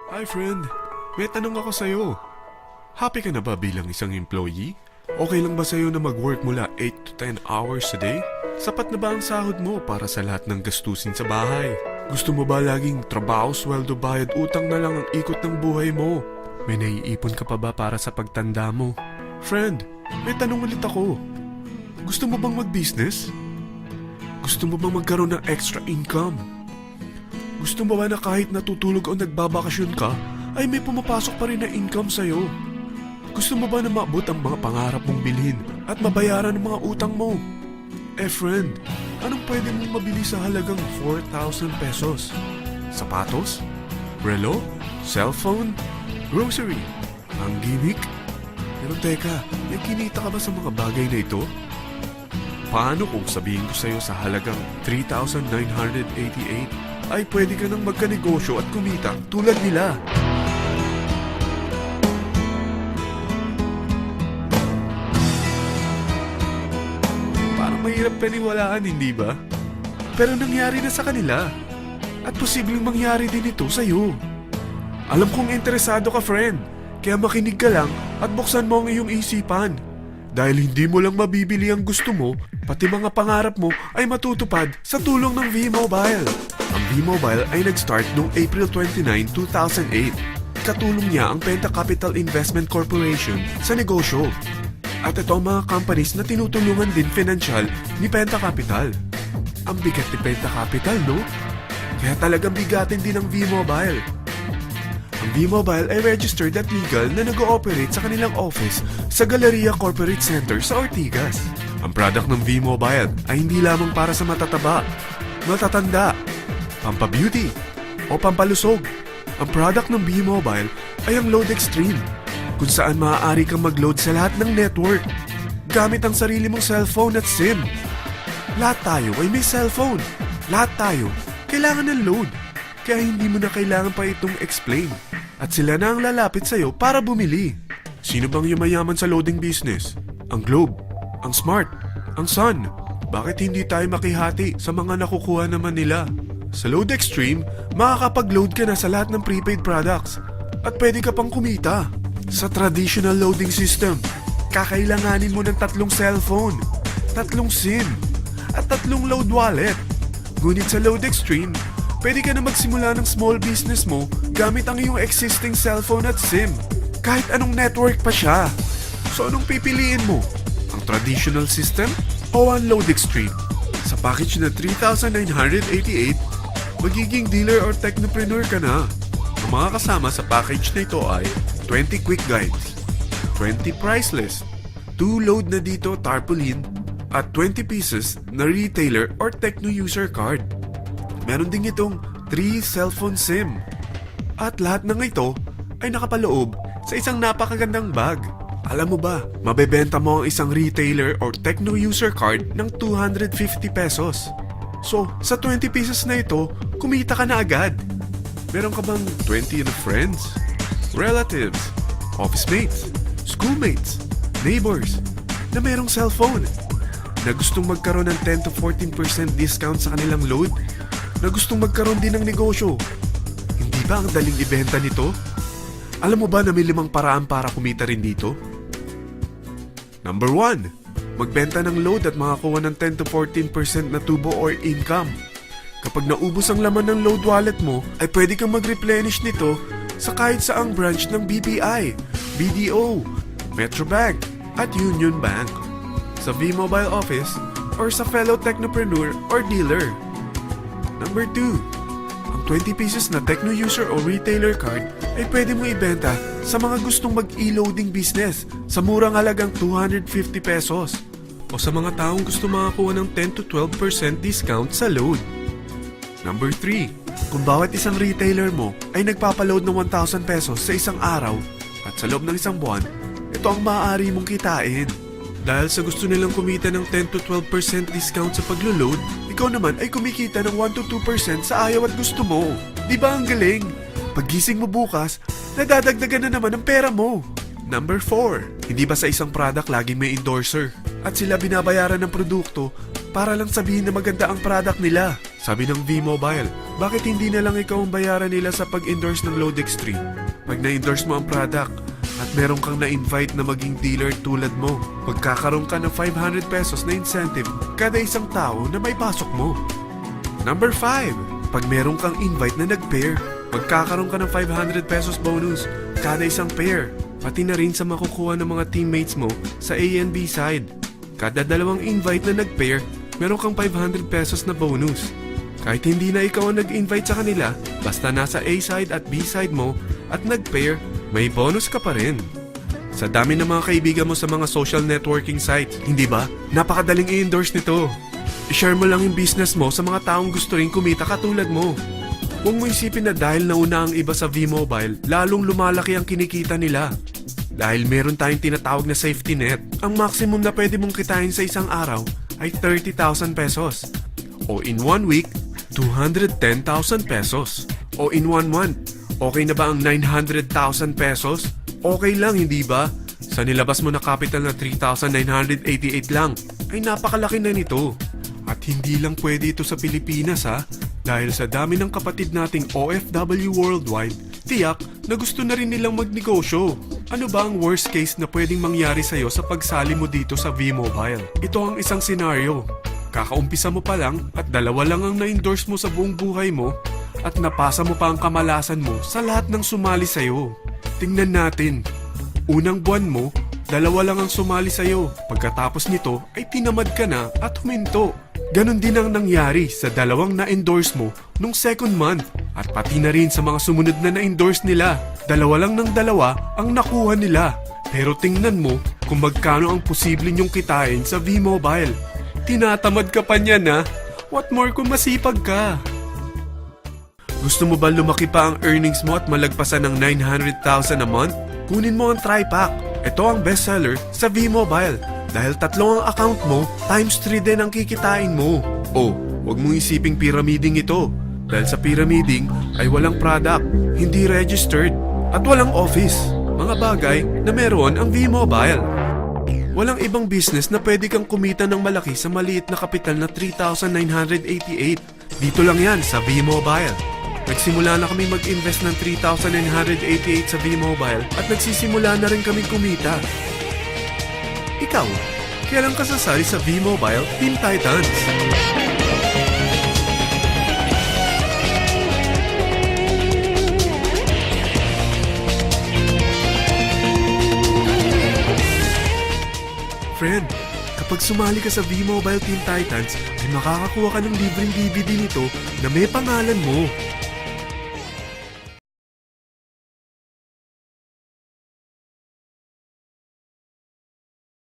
Hi friend, may tanong ako sa'yo. Happy ka na ba bilang isang employee? Okay lang ba sa'yo na mag-work mula 8 to 10 hours a day? Sapat na ba ang sahod mo para sa lahat ng gastusin sa bahay? Gusto mo ba laging trabaho, sweldo, bayad, utang na lang ang ikot ng buhay mo? May naiipon ka pa ba para sa pagtanda mo? Friend, may tanong ulit ako. Gusto mo bang mag-business? Gusto mo bang magkaroon ng extra income? Gusto mo ba na kahit natutulog o nagbabakasyon ka, ay may pumapasok pa rin na income sa'yo? Gusto mo ba na maabot ang mga pangarap mong bilhin at mabayaran ang mga utang mo? Friend, anong pwede mong mabili sa halagang 4,000 pesos? Sapatos? Relo? Cellphone? Grocery? Ang gimmick? Pero teka, may kinita ka ba sa mga bagay na ito? Paano kung sabihin ko sa'yo sa halagang 3,988 ay pwede ka nang magkanegosyo at kumita tulad nila? Parang mahirap paniwalaan, hindi ba? Pero nangyari na sa kanila. At posibleng mangyari din ito sa'yo. Alam kong interesado ka, friend. Kaya makinig ka lang at buksan mo ang iyong isipan. Dahil hindi mo lang mabibili ang gusto mo, pati mga pangarap mo ay matutupad sa tulong ng V-Mobile. Ang V-Mobile ay nag-start noong April 29, 2008. Katulong niya ang Penta Capital Investment Corporation sa negosyo. At ito ang mga companies na tinutulungan din financial ni Penta Capital. Ang bigat ni Penta Capital, no? Kaya talagang bigatin din ang V-Mobile. Ang V-Mobile ay registered at legal na nag-ooperate sa kanilang office sa Galleria Corporate Center sa Ortigas. Ang product ng V-Mobile ay hindi lamang para sa matataba, matatanda, pampabeauty, o pampalusog. Ang product ng V-Mobile ay ang Load Extreme, kung saan maaari kang mag-load sa lahat ng network gamit ang sarili mong cellphone at SIM. Lahat tayo ay may cellphone. Lahat tayo kailangan ng load. Kaya hindi mo na kailangan pa itong explain. At sila na ang lalapit sa'yo para bumili. Sino bang yumayaman sa loading business? Ang Globe, ang Smart, ang Sun. Bakit hindi tayo makihati sa mga nakukuha naman nila? Sa Load Extreme, makakapag-load ka na sa lahat ng prepaid products. At pwede ka pang kumita. Sa traditional loading system, kakailanganin mo ng 3 cellphone, 3 SIM, at 3 load wallet. Ngunit sa Load Extreme, pwede ka na magsimula ng small business mo gamit ang iyong existing cellphone at SIM. Kahit anong network pa siya. So anong pipiliin mo? Ang traditional system o ang Load Extreme? Sa package na 3,988, magiging dealer or technopreneur ka na. Ang mga kasama sa package na ito ay 20 quick guides, 20 price list, 2 load na dito tarpaulin, at 20 pieces na retailer or techno user card. Meron din itong 3 cellphone SIM. At lahat ng ito ay nakapaloob sa isang napakagandang bag. Alam mo ba, mabebenta mo ang isang retailer or techno user card ng 250 pesos. So, sa 20 pieces na ito, kumita ka na agad. Meron ka bang 20 na friends, relatives, office mates, schoolmates, neighbors na merong cellphone? Na gustong magkaroon ng 10 to 14% discount sa kanilang load? Na gustong magkaroon din ng negosyo? Hindi ba ang daling ibenta nito? Alam mo ba na may 5 paraan para kumita rin dito? Number 1. Magbenta ng load at makakuha ng 10 to 14% na tubo or income. Kapag naubos ang laman ng load wallet mo, ay pwede kang mag-replenish nito sa kahit saang branch ng BPI, BDO, Metrobank, at Union Bank, sa V-Mobile office, or sa fellow technopreneur or dealer. Number 2. Ang 20 pieces na techno user o retailer card ay pwede mo ibenta sa mga gustong mag-e-loading business sa murang halagang 250 pesos o sa mga taong gusto makakuha ng 10 to 12% discount sa load. Number 3. Kung bawat isang retailer mo ay nagpapaload ng 1,000 pesos sa isang araw at sa loob ng isang buwan, ito ang maaari mong kitain. Dahil sa gusto nilang kumita ng 10 to 12% discount sa paglo-load, ikaw naman ay kumikita ng 1 to 2% sa ayaw at gusto mo. Di ba ang galing? Paggising mo bukas, nadadagdagan na naman ang pera mo. Number 4. Hindi ba sa isang product laging may endorser? At sila binabayaran ng produkto para lang sabihin na maganda ang product nila. Sabi ng V-Mobile, bakit hindi na lang ikaw ang bayaran nila sa pag-endorse ng Lodextreme? Pag na-endorse mo ang product at meron kang na-invite na maging dealer tulad mo, magkakaroon ka ng 500 pesos na incentive kada isang tao na may pasok mo. Number 5, pag meron kang invite na nag-pair, magkakaroon ka ng 500 pesos bonus kada isang pair, pati na rin sa makukuha ng mga teammates mo sa A and B side. Kada dalawang invite na nag-pair, meron kang 500 pesos na bonus. Kahit hindi na ikaw ang nag-invite sa kanila, basta nasa A side at B side mo at nag-pair, may bonus ka pa rin. Sa dami ng mga kaibigan mo sa mga social networking sites, hindi ba? Napakadaling i-endorse nito. I-share mo lang yung business mo sa mga taong gusto rin kumita katulad mo. Huwag mo isipin na dahil nauna ang iba sa V-Mobile, lalong lumalaki ang kinikita nila. Dahil meron tayong tinatawag na safety net, ang maximum na pwede mong kitain sa isang araw ay 30,000 pesos. O in 1 week, 210,000 pesos. O in 1 month, okay na ba ang 900,000 pesos? Okay lang, hindi ba? Sa nilabas mo na capital na 3,988 lang, ay napakalaki na nito. At hindi lang pwede ito sa Pilipinas ha, dahil sa dami ng kapatid nating OFW worldwide, tiyak na gusto na rin nilang magnegosyo. Ano ba ang worst case na pwedeng mangyari sa'yo sa pagsali mo dito sa V-Mobile? Ito ang isang senaryo. Kakaumpisa mo pa lang at 2 lang ang na-endorse mo sa buong buhay mo at napasa mo pa ang kamalasan mo sa lahat ng sumali sa'yo. Tingnan natin. Unang buwan mo, 2 lang ang sumali sa'yo. Pagkatapos nito ay tinamad ka na at huminto. Ganon din ang nangyari sa 2 na-endorse mo nung second month at pati na rin sa mga sumunod na na-endorse nila. 2 lang ng 2 ang nakuha nila. Pero tingnan mo kung magkano ang posible nyong kitain sa V-Mobile. Tinatamad ka pa niyan ha? What more kung masipag ka? Gusto mo ba lumaki pa ang earnings mo at malagpasan ng 900,000 a month? Kunin mo ang TriPack. Ito ang bestseller sa V-Mobile. Dahil 3 ang account mo, times 3 din ang kikitain mo. Oh, huwag mong isiping pyramiding ito. Dahil sa pyramiding ay walang product, hindi registered, at walang office. Mga bagay na meron ang V-Mobile. Walang ibang business na pwede kang kumita ng malaki sa maliit na kapital na 3,988. Dito lang yan sa V-Mobile. Nagsimula na kami mag-invest ng 3,988 sa V-Mobile at nagsisimula na rin kami kumita. Ikaw, kailan ka sasali sa V-Mobile Teen Titans? Friend, kapag sumali ka sa V-Mobile Teen Titans, ay makakakuha ka ng libreng DVD nito na may pangalan mo.